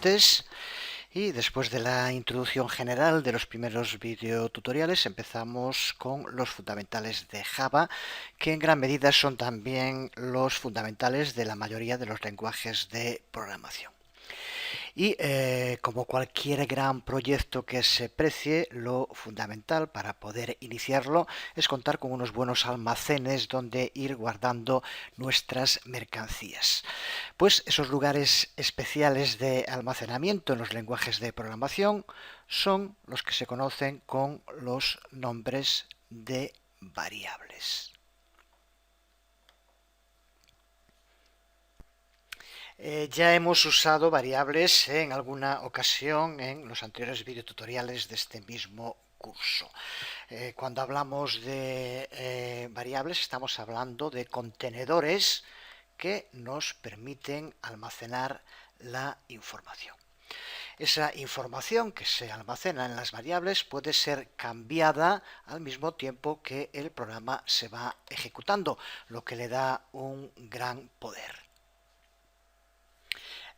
oyentes. Y después de la introducción general de los primeros videotutoriales empezamos con los fundamentales de Java, que en gran medida son también los fundamentales de la mayoría de los lenguajes de programación. Y como cualquier gran proyecto que se precie, lo fundamental para poder iniciarlo es contar con unos buenos almacenes donde ir guardando nuestras mercancías. Pues esos lugares especiales de almacenamiento en los lenguajes de programación son los que se conocen con los nombres de variables. Ya hemos usado variables en alguna ocasión en los anteriores videotutoriales de este mismo curso. Cuando hablamos de variables estamos hablando de contenedores que nos permiten almacenar la información. Esa información que se almacena en las variables puede ser cambiada al mismo tiempo que el programa se va ejecutando, lo que le da un gran poder.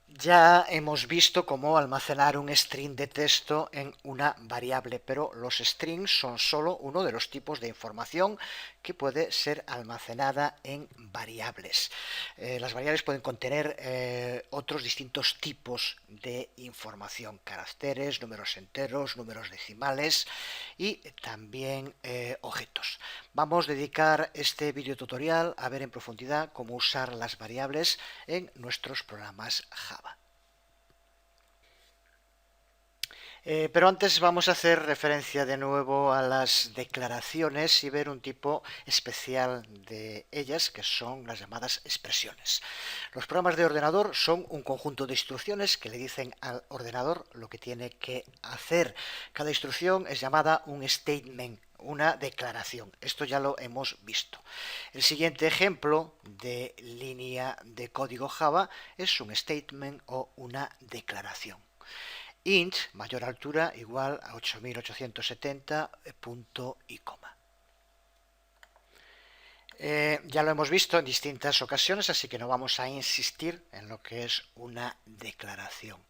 Ya hemos visto cómo almacenar un string de texto en una variable, pero los strings son solo uno de los tipos de información que puede ser almacenada en variables. Las variables pueden contener otros distintos tipos de información, caracteres, números enteros, números decimales y también objetos. Vamos a dedicar este video tutorial a ver en profundidad cómo usar las variables en nuestros programas Java. Pero antes vamos a hacer referencia de nuevo a las declaraciones y ver un tipo especial de ellas, que son las llamadas expresiones. Los programas de ordenador son un conjunto de instrucciones que le dicen al ordenador lo que tiene que hacer. Cada instrucción es llamada un statement, una declaración. Esto ya lo hemos visto. El siguiente ejemplo de línea de código Java es un statement o una declaración. Int mayor altura igual a 8870 punto y coma. Ya lo hemos visto en distintas ocasiones, así que no vamos a insistir en lo que es una declaración.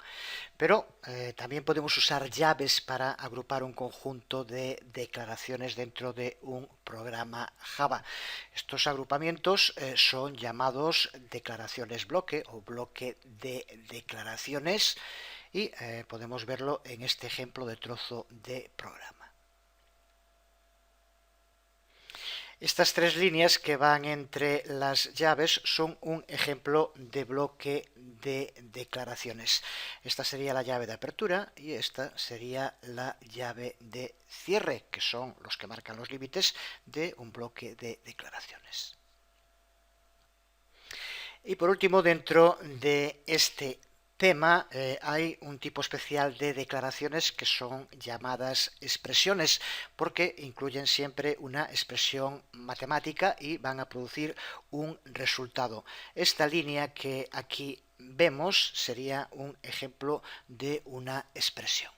Pero también podemos usar llaves para agrupar un conjunto de declaraciones dentro de un programa Java. Estos agrupamientos son llamados declaraciones bloque o bloque de declaraciones y podemos verlo en este ejemplo de trozo de programa. Estas tres líneas que van entre las llaves son un ejemplo de bloque de declaraciones. Esta sería la llave de apertura y esta sería la llave de cierre, que son los que marcan los límites de un bloque de declaraciones. Y por último, dentro de este tema hay un tipo especial de declaraciones que son llamadas expresiones, porque incluyen siempre una expresión matemática y van a producir un resultado. Esta línea que aquí vemos sería un ejemplo de una expresión.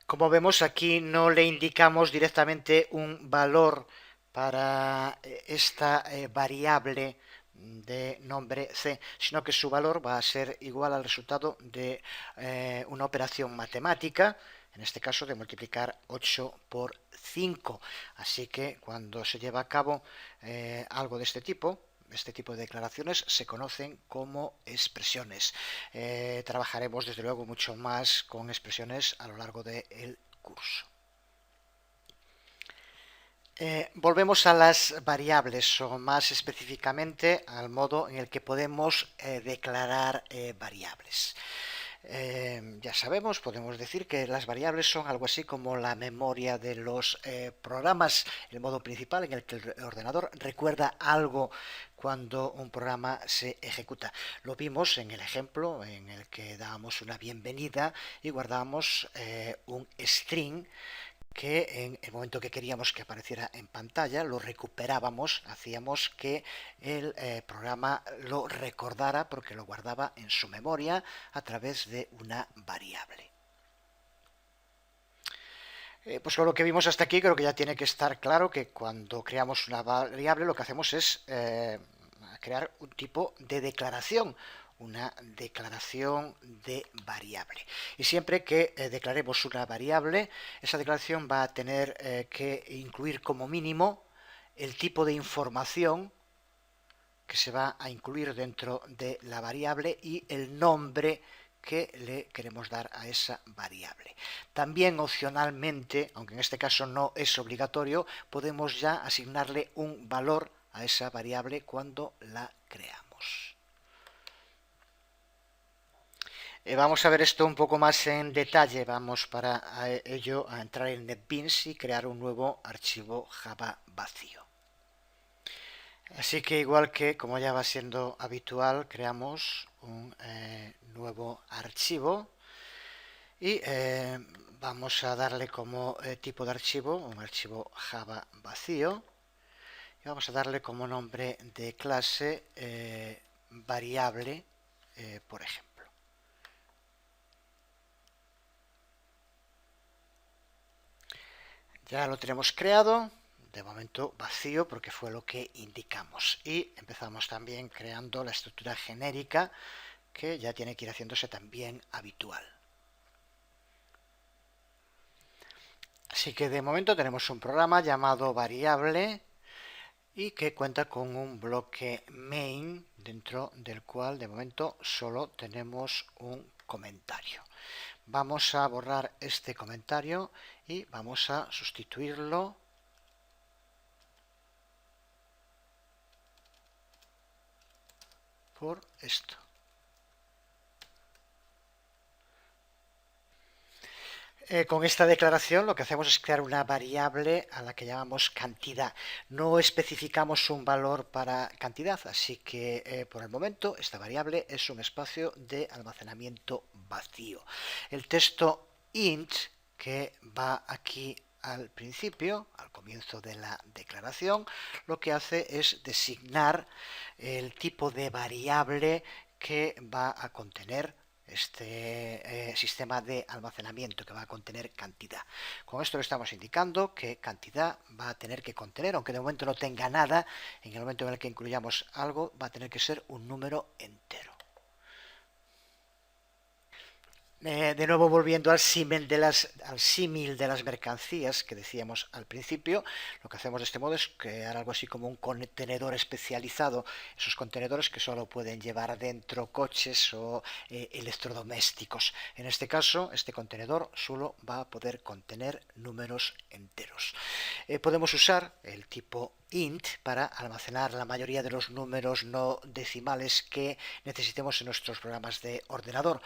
Como vemos, aquí no le indicamos directamente un valor para esta variable de nombre C, sino que su valor va a ser igual al resultado de una operación matemática, en este caso de multiplicar 8 por 5. Así que cuando se lleva a cabo algo de este tipo de declaraciones se conocen como expresiones. Trabajaremos desde luego mucho más con expresiones a lo largo del curso. Volvemos a las variables o más específicamente al modo en el que podemos declarar variables. Ya sabemos, podemos decir que las variables son algo así como la memoria de los programas, el modo principal en el que el ordenador recuerda algo cuando un programa se ejecuta. Lo vimos en el ejemplo en el que dábamos una bienvenida y guardábamos un string que en el momento que queríamos que apareciera en pantalla lo recuperábamos, hacíamos que el programa lo recordara porque lo guardaba en su memoria a través de una variable. Pues con lo que vimos hasta aquí creo que ya tiene que estar claro que cuando creamos una variable lo que hacemos es crear un tipo de declaración, una declaración de variable. Y siempre que declaremos una variable, esa declaración va a tener que incluir como mínimo el tipo de información que se va a incluir dentro de la variable y el nombre que le queremos dar a esa variable. También opcionalmente, aunque en este caso no es obligatorio, podemos ya asignarle un valor a esa variable cuando la creamos. Vamos a ver esto un poco más en detalle. Vamos para ello a entrar en NetBeans y crear un nuevo archivo Java vacío. Así que igual que como ya va siendo habitual, creamos un nuevo archivo y vamos a darle como tipo de archivo un archivo Java vacío y vamos a darle como nombre de clase variable, por ejemplo. Ya lo tenemos creado, de momento vacío porque fue lo que indicamos. Y empezamos también creando la estructura genérica que ya tiene que ir haciéndose también habitual. Así que de momento tenemos un programa llamado variable y que cuenta con un bloque main dentro del cual de momento solo tenemos un comentario. Vamos a borrar este comentario y vamos a sustituirlo por esto. Con esta declaración lo que hacemos es crear una variable a la que llamamos cantidad. No especificamos un valor para cantidad, así que por el momento esta variable es un espacio de almacenamiento vacío. El texto int que va aquí al principio, al comienzo de la declaración, lo que hace es designar el tipo de variable que va a contener este sistema de almacenamiento, que va a contener cantidad. Con esto le estamos indicando que cantidad va a tener que contener, aunque de momento no tenga nada, en el momento en el que incluyamos algo va a tener que ser un número entero. De nuevo volviendo al símil de las mercancías que decíamos al principio, lo que hacemos de este modo es crear algo así como un contenedor especializado, esos contenedores que solo pueden llevar dentro coches o electrodomésticos. En este caso, este contenedor solo va a poder contener números enteros. Podemos usar el tipo int para almacenar la mayoría de los números no decimales que necesitemos en nuestros programas de ordenador.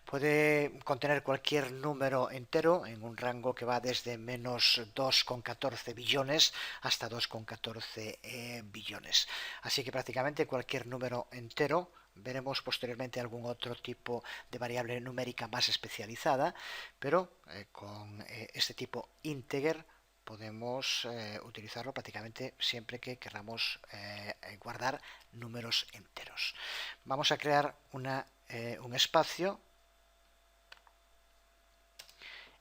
Puede contener cualquier número entero en un rango que va desde menos 2,14 billones hasta 2,14 billones. Así que prácticamente cualquier número entero. Veremos posteriormente algún otro tipo de variable numérica más especializada, pero con este tipo integer podemos utilizarlo prácticamente siempre que queramos guardar números enteros. Vamos a crear un espacio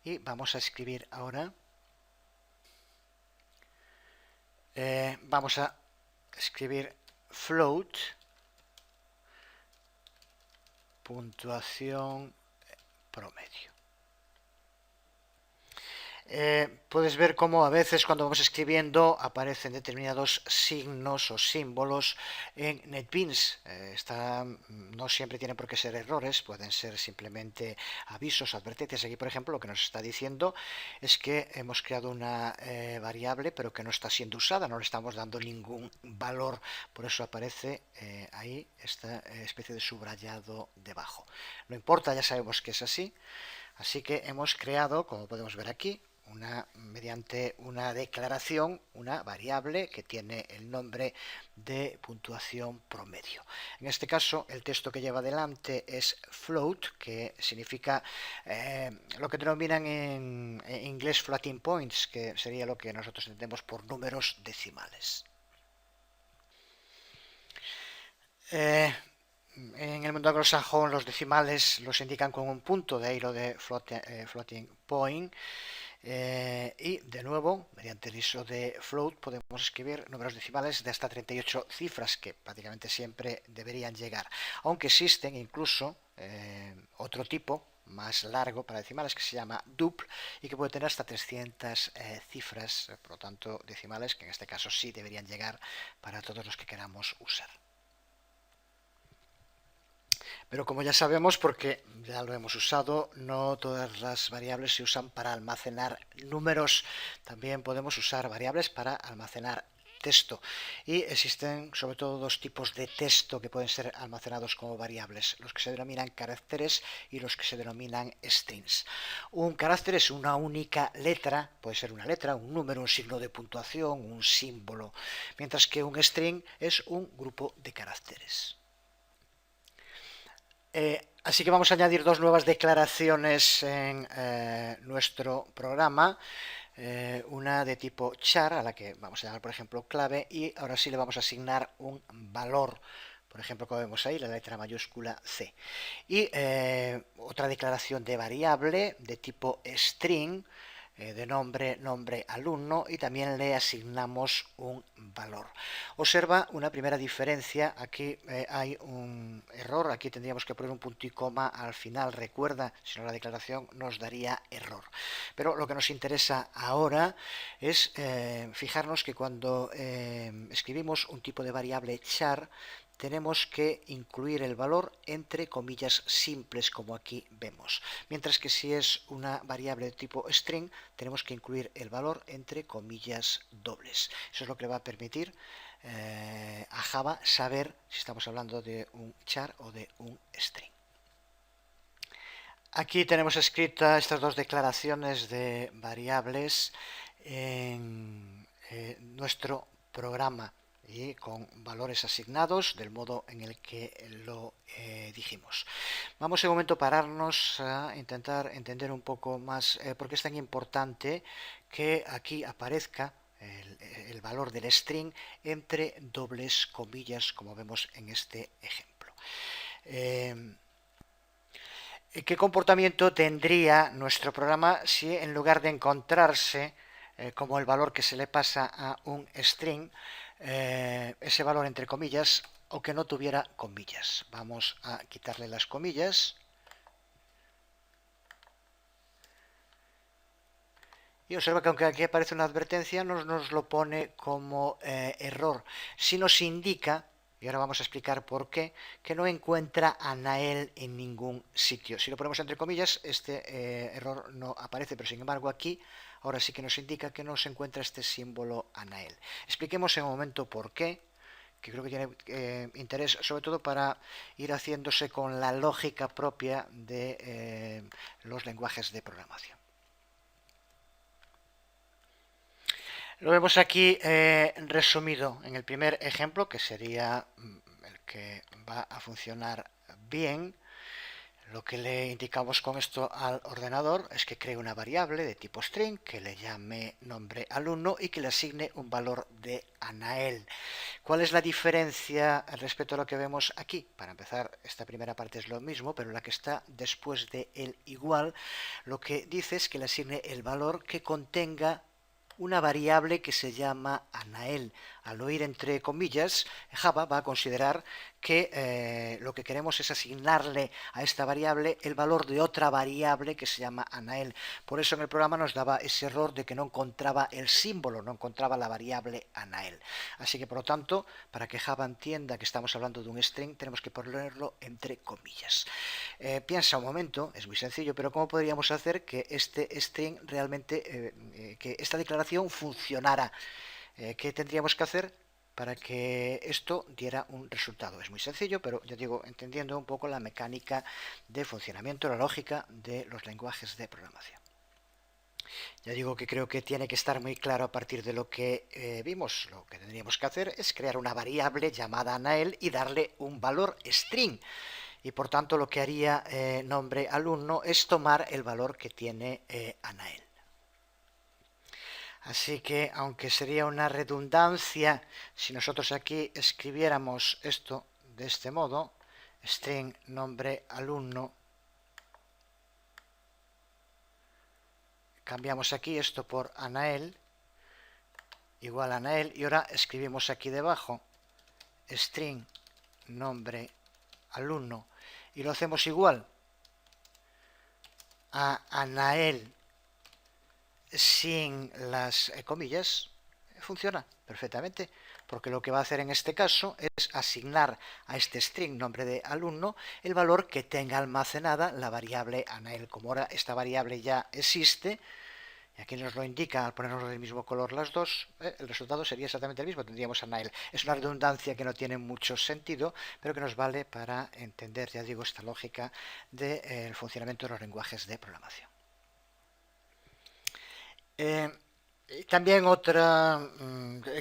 y vamos a escribir ahora, vamos a escribir float puntuación promedio. Puedes ver cómo a veces cuando vamos escribiendo aparecen determinados signos o símbolos en NetBeans. No siempre tienen por qué ser errores, pueden ser simplemente avisos, advertencias. Aquí, por ejemplo, lo que nos está diciendo es que hemos creado una variable pero que no está siendo usada, no le estamos dando ningún valor, por eso aparece ahí esta especie de subrayado debajo. No importa, ya sabemos que es así. Así que hemos creado, como podemos ver aquí, mediante una declaración, una variable que tiene el nombre de puntuación promedio. En este caso, el texto que lleva delante es float, que significa lo que denominan en inglés floating points, que sería lo que nosotros entendemos por números decimales. En el mundo anglosajón los decimales los indican con un punto, de ahí lo de floating point. Y de nuevo, mediante el ISO de float, podemos escribir números decimales de hasta 38 cifras, que prácticamente siempre deberían llegar. Aunque existen incluso otro tipo más largo para decimales que se llama dupl y que puede tener hasta 300 cifras, por lo tanto decimales que en este caso sí deberían llegar para todos los que queramos usar. Pero como ya sabemos, porque ya lo hemos usado, no todas las variables se usan para almacenar números. También podemos usar variables para almacenar texto. Y existen sobre todo dos tipos de texto que pueden ser almacenados como variables, los que se denominan caracteres y los que se denominan strings. Un carácter es una única letra, puede ser una letra, un número, un signo de puntuación, un símbolo, mientras que un string es un grupo de caracteres. Así que vamos a añadir dos nuevas declaraciones en nuestro programa. Una de tipo char, a la que vamos a llamar, por ejemplo, clave, y ahora sí le vamos a asignar un valor. Por ejemplo, como vemos ahí, la letra mayúscula C. Y otra declaración de variable de tipo string, de nombre alumno, y también le asignamos un valor. Observa una primera diferencia. Aquí hay un error, aquí tendríamos que poner un punto y coma al final, recuerda, si no la declaración nos daría error. Pero lo que nos interesa ahora es fijarnos que cuando escribimos un tipo de variable char, tenemos que incluir el valor entre comillas simples, como aquí vemos. Mientras que si es una variable de tipo string, tenemos que incluir el valor entre comillas dobles. Eso es lo que le va a permitir a Java saber si estamos hablando de un char o de un string. Aquí tenemos escritas estas dos declaraciones de variables en nuestro programa y con valores asignados del modo en el que lo dijimos. Vamos en un momento a pararnos a intentar entender un poco más por qué es tan importante que aquí aparezca el valor del string entre dobles comillas, como vemos en este ejemplo. ¿Qué comportamiento tendría nuestro programa si en lugar de encontrarse como el valor que se le pasa a un string, ese valor entre comillas, o que no tuviera comillas? Vamos a quitarle las comillas. Y observa que aunque aquí aparece una advertencia, nos lo pone como error. Si nos indica, y ahora vamos a explicar por qué, que no encuentra a Nael en ningún sitio. Si lo ponemos entre comillas, este error no aparece, pero sin embargo aquí ahora sí que nos indica que no se encuentra este símbolo Anael. Expliquemos en un momento por qué, que creo que tiene interés sobre todo para ir haciéndose con la lógica propia de los lenguajes de programación. Lo vemos aquí resumido en el primer ejemplo, que sería el que va a funcionar bien. Lo que le indicamos con esto al ordenador es que cree una variable de tipo string, que le llame nombre alumno y que le asigne un valor de Anael. ¿Cuál es la diferencia respecto a lo que vemos aquí? Para empezar, esta primera parte es lo mismo, pero la que está después de el igual, lo que dice es que le asigne el valor que contenga una variable que se llama Anael. Al oír entre comillas, Java va a considerar que lo que queremos es asignarle a esta variable el valor de otra variable que se llama Anael. Por eso en el programa nos daba ese error de que no encontraba el símbolo, no encontraba la variable Anael. Así que por lo tanto, para que Java entienda que estamos hablando de un string, tenemos que ponerlo entre comillas. Piensa un momento, es muy sencillo, pero ¿cómo podríamos hacer que este string realmente, que esta declaración funcionara? ¿Qué tendríamos que hacer para que esto diera un resultado? Es muy sencillo, pero ya digo, entendiendo un poco la mecánica de funcionamiento, la lógica de los lenguajes de programación. Ya digo que creo que tiene que estar muy claro a partir de lo que vimos. Lo que tendríamos que hacer es crear una variable llamada Anael y darle un valor string. Y por tanto lo que haría nombre alumno es tomar el valor que tiene Anael. Así que, aunque sería una redundancia si nosotros aquí escribiéramos esto de este modo, string nombre alumno, cambiamos aquí esto por Anael, igual a Anael, y ahora escribimos aquí debajo string nombre alumno y lo hacemos igual a Anael sin las comillas, funciona perfectamente, porque lo que va a hacer en este caso es asignar a este string nombre de alumno el valor que tenga almacenada la variable Anael. Como ahora esta variable ya existe, y aquí nos lo indica al ponernos del mismo color las dos, el resultado sería exactamente el mismo, tendríamos Anael. Es una redundancia que no tiene mucho sentido, pero que nos vale para entender, ya digo, esta lógica del funcionamiento de los lenguajes de programación. También otra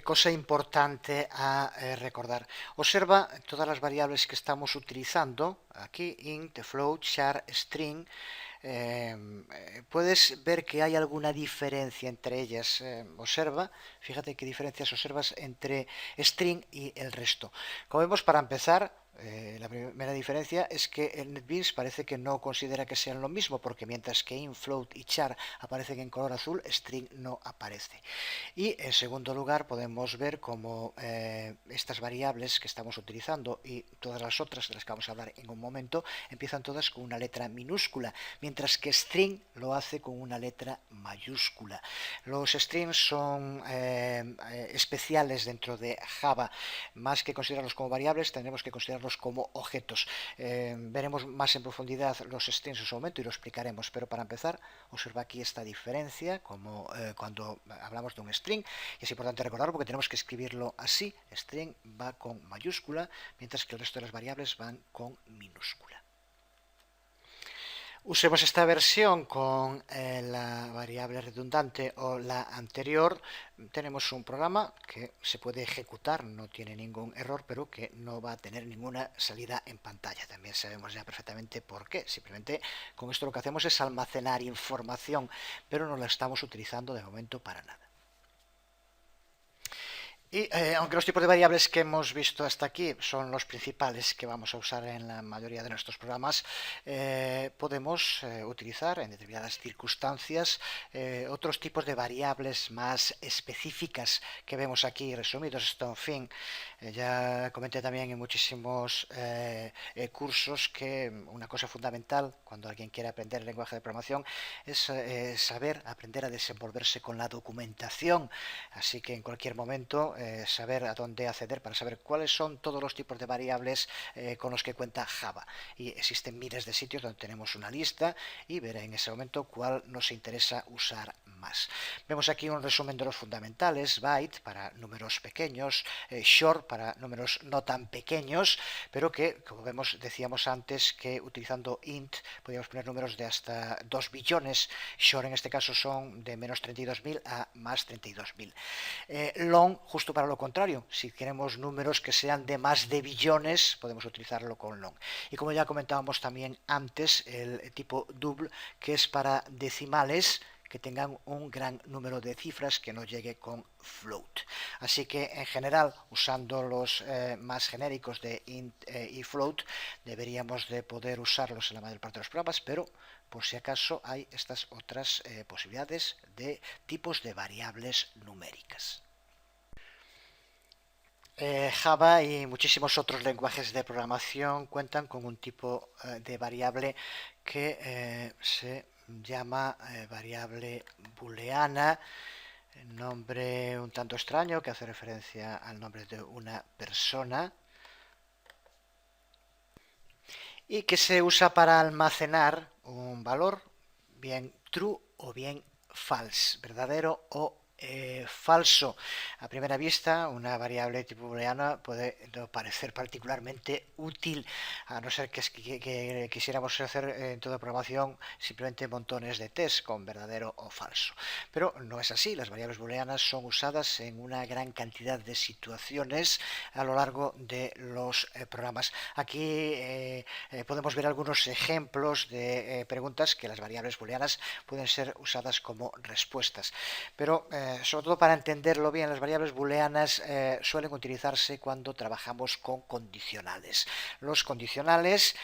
cosa importante a recordar. Observa todas las variables que estamos utilizando. Aquí int, float, char, string. Puedes ver que hay alguna diferencia entre ellas. Observa, fíjate qué diferencias observas entre string y el resto. Como vemos, para empezar, la primera diferencia es que el NetBeans parece que no considera que sean lo mismo, porque mientras que int, float y char aparecen en color azul, string no aparece. Y en segundo lugar podemos ver cómo estas variables que estamos utilizando y todas las otras de las que vamos a hablar en un momento empiezan todas con una letra minúscula, mientras que string lo hace con una letra mayúscula. Los strings son especiales dentro de Java. Más que considerarlos como variables, tendremos que considerarlos como objetos. Veremos más en profundidad los strings en su momento y lo explicaremos, pero para empezar, observa aquí esta diferencia, como cuando hablamos de un string, y es importante recordarlo porque tenemos que escribirlo así. String va con mayúscula, mientras que el resto de las variables van con minúscula. Usemos esta versión con la variable redundante o la anterior. Tenemos un programa que se puede ejecutar, no tiene ningún error, pero que no va a tener ninguna salida en pantalla. También sabemos ya perfectamente por qué. Simplemente con esto lo que hacemos es almacenar información, pero no la estamos utilizando de momento para nada. Y aunque los tipos de variables que hemos visto hasta aquí son los principales que vamos a usar en la mayoría de nuestros programas, podemos utilizar en determinadas circunstancias otros tipos de variables más específicas que vemos aquí resumidos. Esto, en fin, ya comenté también en muchísimos cursos que una cosa fundamental cuando alguien quiere aprender el lenguaje de programación es saber aprender a desenvolverse con la documentación. Así que en cualquier momento saber a dónde acceder para saber cuáles son todos los tipos de variables con los que cuenta Java. Y existen miles de sitios donde tenemos una lista y ver en ese momento cuál nos interesa usar más. Vemos aquí un resumen de los fundamentales: byte para números pequeños, short para números no tan pequeños, pero que, como vemos, decíamos antes que utilizando int podíamos poner números de hasta 2 billones. Short en este caso son de menos 32.000 a más 32.000. Long, justo para lo contrario, si queremos números que sean de más de billones, podemos utilizarlo con long. Y como ya comentábamos también antes, el tipo double, que es para decimales que tengan un gran número de cifras, que no llegue con float. Así que en general, usando los más genéricos de int y float, deberíamos de poder usarlos en la mayor parte de los programas, pero por si acaso hay estas otras posibilidades de tipos de variables numéricas. Java y muchísimos otros lenguajes de programación cuentan con un tipo de variable que se llama variable booleana, nombre un tanto extraño que hace referencia al nombre de una persona y que se usa para almacenar un valor bien true o bien false, verdadero o falso. A primera vista, una variable tipo booleana puede no parecer particularmente útil, a no ser que quisiéramos hacer en toda programación simplemente montones de tests con verdadero o falso. Pero no es así. Las variables booleanas son usadas en una gran cantidad de situaciones a lo largo de los programas. Aquí podemos ver algunos ejemplos de preguntas que las variables booleanas pueden ser usadas como respuestas. Pero sobre todo para entenderlo bien, las variables booleanas suelen utilizarse cuando trabajamos con condicionales. Los condicionales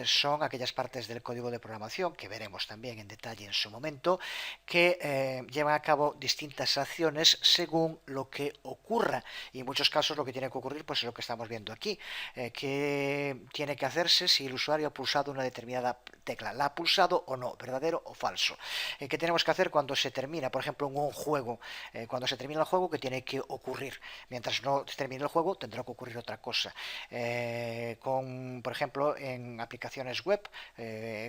son aquellas partes del código de programación, que veremos también en detalle en su momento, que llevan a cabo distintas acciones según lo que ocurra. Y en muchos casos lo que tiene que ocurrir pues es lo que estamos viendo aquí, que tiene que hacerse si el usuario ha pulsado una determinada tecla. ¿La ha pulsado o no? ¿Verdadero o falso? ¿Qué tenemos que hacer cuando se termina, por ejemplo, en un juego? Cuando se termina el juego, ¿qué tiene que ocurrir? Mientras no termine el juego, tendrá que ocurrir otra cosa. Por ejemplo, en aplicaciones web,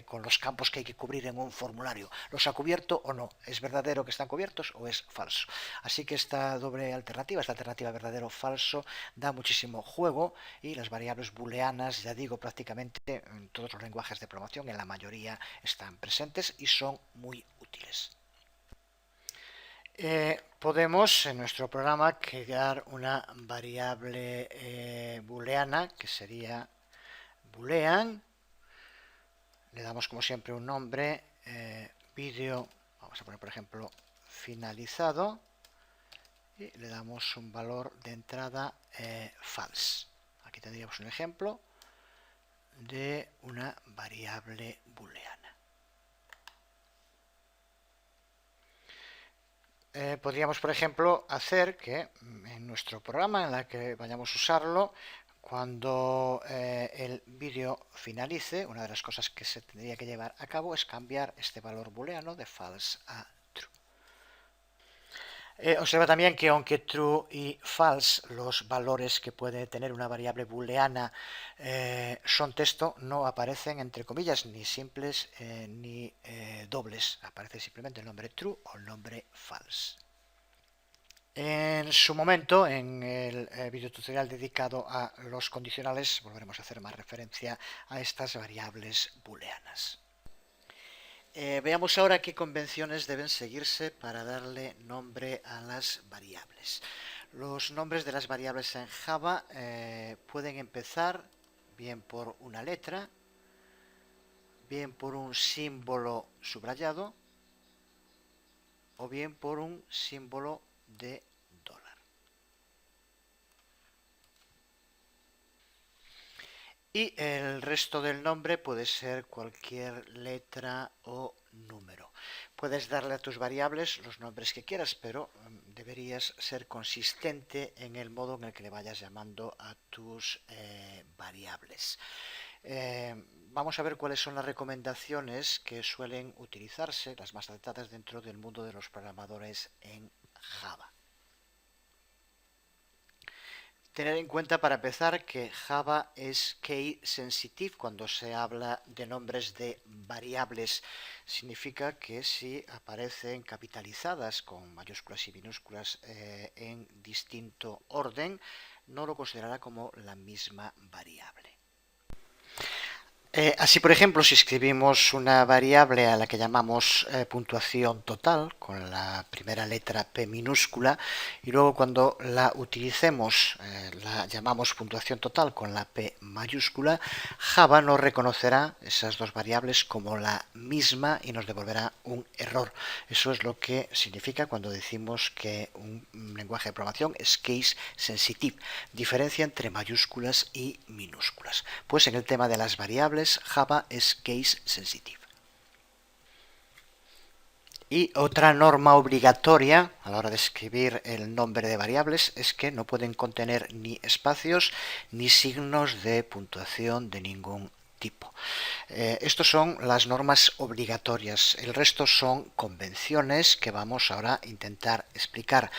con los campos que hay que cubrir en un formulario. ¿Los ha cubierto o no? ¿Es verdadero que están cubiertos o es falso? Así que esta doble alternativa, esta alternativa verdadero o falso, da muchísimo juego, y las variables booleanas, ya digo, prácticamente en todos los lenguajes de programación, en la mayoría están presentes y son muy útiles. Podemos en nuestro programa crear una variable booleana que sería boolean. Le damos como siempre un nombre, vídeo, vamos a poner por ejemplo finalizado, y le damos un valor de entrada false. Aquí tendríamos un ejemplo de una variable booleana. Podríamos, por ejemplo, hacer que en nuestro programa, en el que vayamos a usarlo, cuando el vídeo finalice, una de las cosas que se tendría que llevar a cabo es cambiar este valor booleano de false a true. Observa también que aunque true y false, los valores que puede tener una variable booleana son texto, no aparecen entre comillas ni simples ni dobles. Aparece simplemente el nombre true o el nombre false. En su momento, en el video tutorial dedicado a los condicionales, volveremos a hacer más referencia a estas variables booleanas. Veamos ahora qué convenciones deben seguirse para darle nombre a las variables. Los nombres de las variables en Java pueden empezar bien por una letra, bien por un símbolo subrayado o bien por un símbolo de dólar. Y el resto del nombre puede ser cualquier letra o número. Puedes darle a tus variables los nombres que quieras, pero deberías ser consistente en el modo en el que le vayas llamando a tus variables. Vamos a ver cuáles son las recomendaciones que suelen utilizarse, las más aceptadas dentro del mundo de los programadores en Java. Tener en cuenta para empezar que Java es case sensitive. Cuando se habla de nombres de variables, significa que si aparecen capitalizadas con mayúsculas y minúsculas en distinto orden, no lo considerará como la misma variable. Así, por ejemplo, si escribimos una variable a la que llamamos puntuación total, con la primera letra P minúscula, y luego cuando la utilicemos la llamamos puntuación total con la P mayúscula, Java no reconocerá esas dos variables como la misma y nos devolverá un error. Eso es lo que significa cuando decimos que un lenguaje de programación es case sensitive, diferencia entre mayúsculas y minúsculas. Pues en el tema de las variables, Java es case sensitive. Y otra norma obligatoria a la hora de escribir el nombre de variables es que no pueden contener ni espacios ni signos de puntuación de ningún tipo. Estos son las normas obligatorias. El resto son convenciones que vamos ahora a intentar explicar.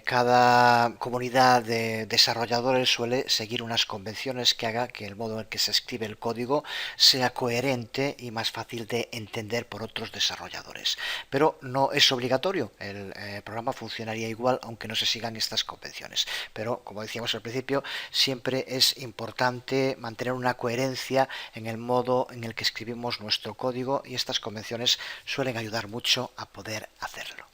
Cada comunidad de desarrolladores suele seguir unas convenciones que haga que el modo en el que se escribe el código sea coherente y más fácil de entender por otros desarrolladores. Pero no es obligatorio. El programa funcionaría igual aunque no se sigan estas convenciones. Pero, como decíamos al principio, siempre es importante mantener una coherencia en el modo en el que escribimos nuestro código, y estas convenciones suelen ayudar mucho a poder hacerlo.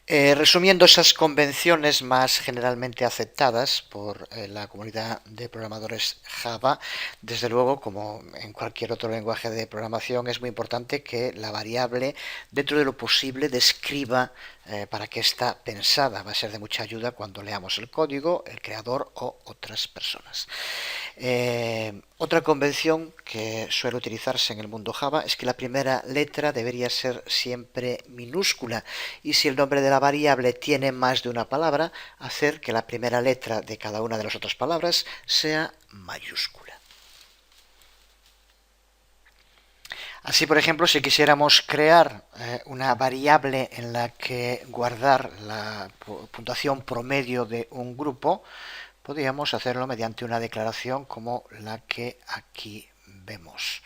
Resumiendo esas convenciones más generalmente aceptadas por la comunidad de programadores Java, desde luego, como en cualquier otro lenguaje de programación, es muy importante que la variable, dentro de lo posible, describa para qué está pensada. Va a ser de mucha ayuda cuando leamos el código, el creador o otras personas. Otra convención que suele utilizarse en el mundo Java es que la primera letra debería ser siempre minúscula, y si el nombre de la variable tiene más de una palabra, hacer que la primera letra de cada una de las otras palabras sea mayúscula. Así, por ejemplo, si quisiéramos crear una variable en la que guardar la puntuación promedio de un grupo, podríamos hacerlo mediante una declaración como la que aquí vemos.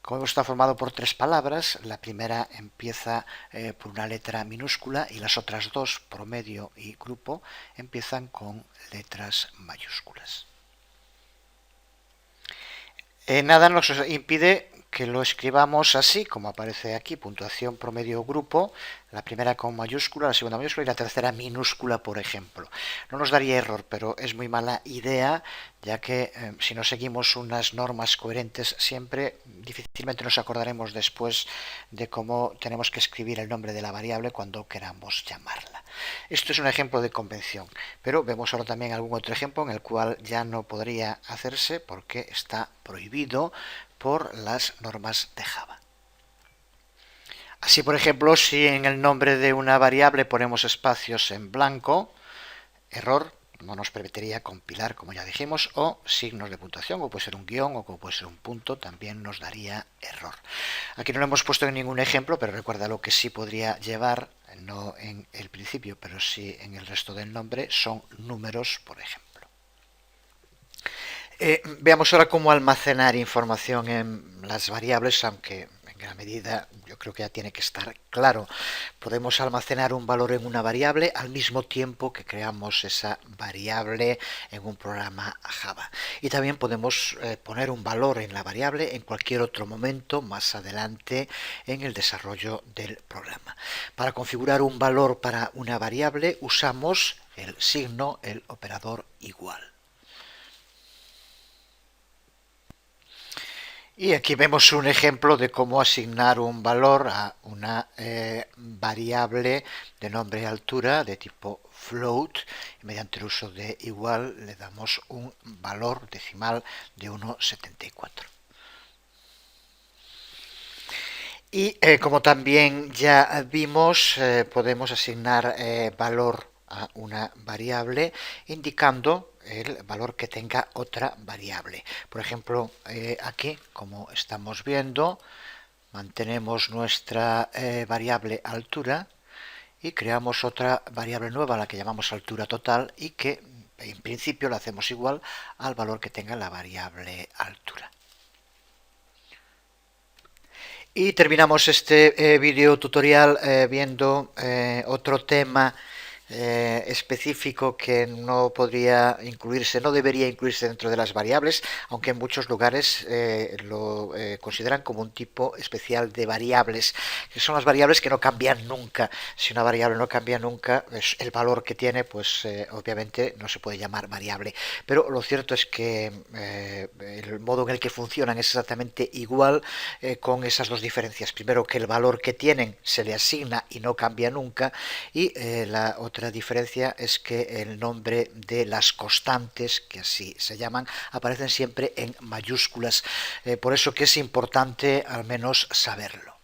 Como está formado por tres palabras, la primera empieza por una letra minúscula y las otras dos, promedio y grupo, empiezan con letras mayúsculas. Nada nos impide que lo escribamos así, como aparece aquí: puntuación, promedio, grupo, la primera con mayúscula, la segunda mayúscula y la tercera minúscula, por ejemplo. No nos daría error, pero es muy mala idea, ya que si no seguimos unas normas coherentes siempre, difícilmente nos acordaremos después de cómo tenemos que escribir el nombre de la variable cuando queramos llamarla. Esto es un ejemplo de convención, pero vemos ahora también algún otro ejemplo en el cual ya no podría hacerse porque está prohibido por las normas de Java. Así, por ejemplo, si en el nombre de una variable ponemos espacios en blanco, error, no nos permitiría compilar, como ya dijimos, o signos de puntuación, o puede ser un guión, o puede ser un punto, también nos daría error. Aquí no lo hemos puesto en ningún ejemplo, pero recuerda lo que sí podría llevar, no en el principio, pero sí en el resto del nombre, son números, por ejemplo. Veamos ahora cómo almacenar información en las variables, aunque en gran medida yo creo que ya tiene que estar claro. Podemos almacenar un valor en una variable al mismo tiempo que creamos esa variable en un programa Java. Y también podemos poner un valor en la variable en cualquier otro momento más adelante en el desarrollo del programa. Para configurar un valor para una variable usamos el signo, el operador igual. Y aquí vemos un ejemplo de cómo asignar un valor a una variable de nombre y altura de tipo float. Mediante el uso de igual le damos un valor decimal de 1,74. Y como también ya vimos, podemos asignar valor a una variable indicando el valor que tenga otra variable. Por ejemplo, aquí, como estamos viendo, mantenemos nuestra variable altura y creamos otra variable nueva, a la que llamamos altura total, y que en principio la hacemos igual al valor que tenga la variable altura. Y terminamos este video tutorial viendo otro tema específico que no podría incluirse, no debería incluirse dentro de las variables, aunque en muchos lugares lo consideran como un tipo especial de variables, que son las variables que no cambian nunca. Si una variable no cambia nunca, el valor que tiene, pues obviamente no se puede llamar variable. Pero lo cierto es que el modo en el que funcionan es exactamente igual, con esas dos diferencias. Primero, que el valor que tienen se le asigna y no cambia nunca, y la otra diferencia es que el nombre de las constantes, que así se llaman, aparecen siempre en mayúsculas. Por eso que es importante al menos saberlo.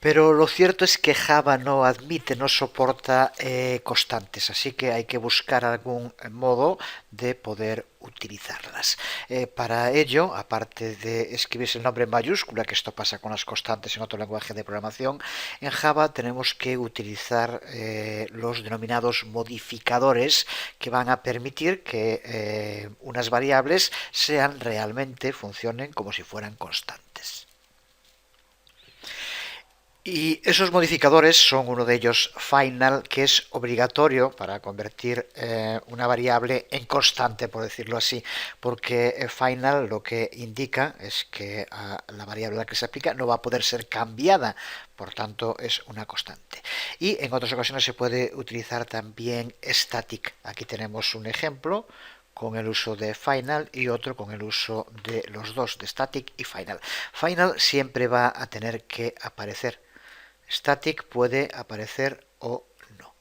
Pero lo cierto es que Java no admite, no soporta constantes, así que hay que buscar algún modo de poder utilizarlas. Para ello, aparte de escribirse el nombre en mayúscula, que esto pasa con las constantes en otro lenguaje de programación, en Java tenemos que utilizar los denominados modificadores, que van a permitir que unas variables funcionen como si fueran constantes. Y esos modificadores son uno de ellos final, que es obligatorio para convertir una variable en constante, por decirlo así, porque final lo que indica es que la variable a la que se aplica no va a poder ser cambiada, por tanto es una constante. Y en otras ocasiones se puede utilizar también static. Aquí tenemos un ejemplo con el uso de final y otro con el uso de los dos, de static y final. Final siempre va a tener que aparecer. Static puede aparecer o no.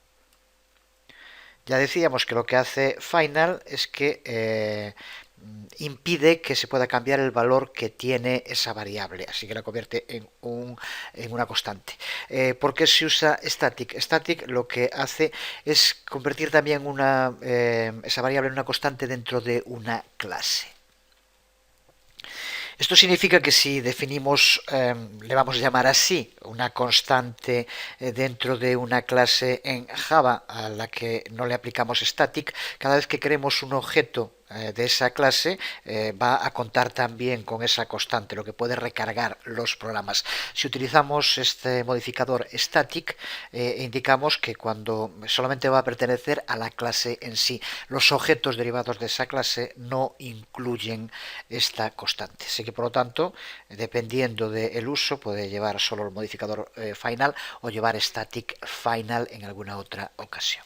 Ya decíamos que lo que hace final es que impide que se pueda cambiar el valor que tiene esa variable, así que la convierte en una constante. ¿Por qué se usa static? Static lo que hace es convertir también esa variable en una constante dentro de una clase. Esto significa que si definimos, le vamos a llamar así, una constante dentro de una clase en Java a la que no le aplicamos static, cada vez que creemos un objeto de esa clase va a contar también con esa constante, lo que puede recargar los programas. Si utilizamos este modificador static, indicamos que cuando solamente va a pertenecer a la clase en sí, los objetos derivados de esa clase no incluyen esta constante. Así que por lo tanto, dependiendo del uso, puede llevar solo el modificador final o llevar static final en alguna otra ocasión.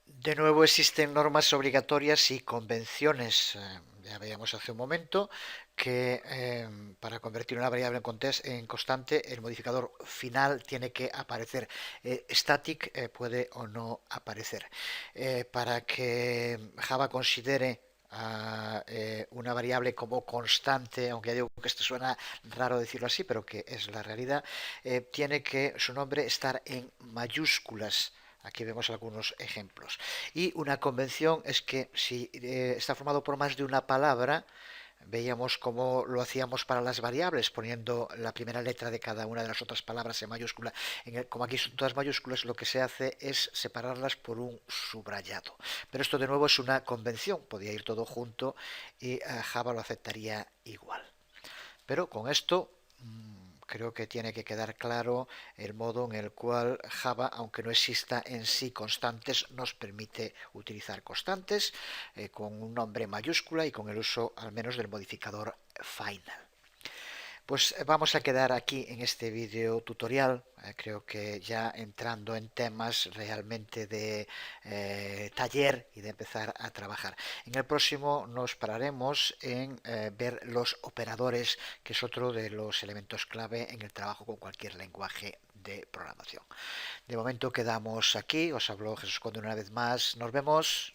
De nuevo existen normas obligatorias y convenciones, ya veíamos hace un momento, que para convertir una variable en constante el modificador final tiene que aparecer. Static puede o no aparecer. Para que Java considere una variable como constante, aunque digo que esto suena raro decirlo así, pero que es la realidad, tiene que su nombre estar en mayúsculas. Aquí vemos algunos ejemplos. Y una convención es que si está formado por más de una palabra, veíamos cómo lo hacíamos para las variables, poniendo la primera letra de cada una de las otras palabras en mayúscula. Como aquí son todas mayúsculas, lo que se hace es separarlas por un subrayado. Pero esto de nuevo es una convención, podía ir todo junto y Java lo aceptaría igual. Pero con esto creo que tiene que quedar claro el modo en el cual Java, aunque no exista en sí constantes, nos permite utilizar constantes con un nombre mayúscula y con el uso al menos del modificador final. Pues vamos a quedar aquí en este vídeo tutorial, creo que ya entrando en temas realmente de taller y de empezar a trabajar. En el próximo nos pararemos en ver los operadores, que es otro de los elementos clave en el trabajo con cualquier lenguaje de programación. De momento quedamos aquí, os habló Jesús Conde una vez más, nos vemos.